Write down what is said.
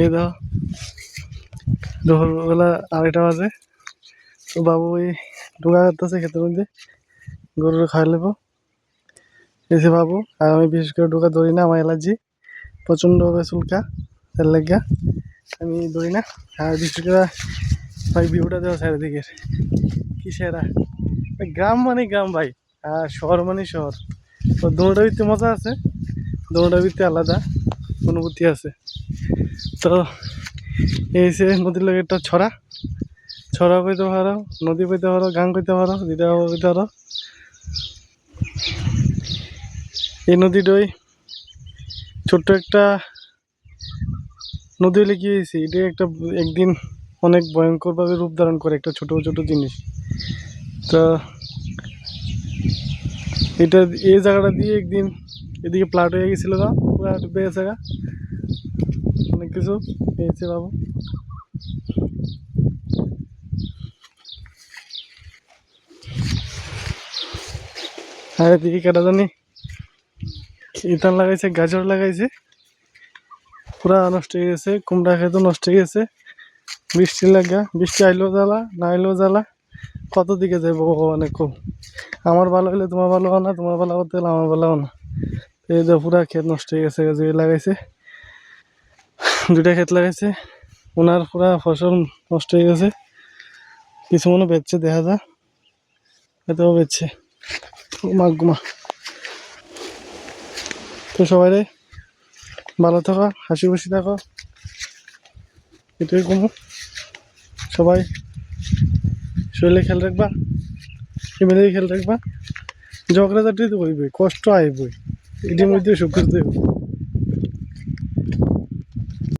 এই দাও দুপুরবেলা 2:30 বাজে। তো বাবু ওই ঢোকা করতেছে ক্ষেতের মধ্যে, গরুর খাওয়া নেবো এসে বাবু। আর আমি বিশেষ করে ঢোকা ধরি না, আমার অ্যালার্জি প্রচণ্ডভাবে চুলকা, এর লাগিয়া আমি ধরি না। আর বিশেষ করে ভাই ভিউটা দেওয়া চারিদিকের কি সেরা। গ্রাম মানে গ্রাম ভাই, আর শহর মানে শহর। তো দোনোটার ভিতরে মজা আছে, দোনোটার ভিতরে আলাদা অনুভূতি আছে। তো এই যে নদীর লগে একটা ছড়া কইতে পারো, নদী কইতে পারো, গাং কইতে পারো, যেটা কইতে পারো। এই নদীটাই ছোট্ট একটা নদী হলে কি হয়েছে, এটা একটা একদিন অনেক ভয়ঙ্করভাবে রূপ ধারণ করে একটা ছোট ছোট জিনিস। তো এটা এই জায়গাটা দিয়ে একদিন এদিকে প্লাট হয়ে গেছিল, না পুরা ডুবে গেছে, অনেক কিছু পেয়েছে বাবু। আর এদিকে কেটা জানি ইতান লাগাইছে, গাজর লাগাইছে, পুরা নষ্ট হয়ে গেছে। কুমড়া খেতে নষ্ট হয়ে গেছে বৃষ্টি লাগা। বৃষ্টি আইলেও জ্বালা, না আইলেও জ্বালা, কত দিকে যাইব ভগবানে কম। আমার ভালো হলে তোমার ভালো হয় না, তোমার ভালো করতে হলে আমার ভালো হয় না। এই যে পুরা ক্ষেত নষ্ট হয়ে গেছে, যে লাগাইছে 2টা ক্ষেত লাগাইছে, ওনার পুরা ফসল নষ্ট হয়ে গেছে। কিছু মনে বেচছে, দেখা যায় এতেও বেচছে। ঘুমা ঘুমা। তো সবাই ভালো থাকো, হাসি খুশি থাকো, এটাই কমু। সবাই শরীরে খেয়াল রাখবা, ফ্যামিলির খেয়াল রাখবা। ঝগড়াঝাটি তো হইবে, কষ্ট আইবই, এটির মধ্যে সুখ করতে হবে।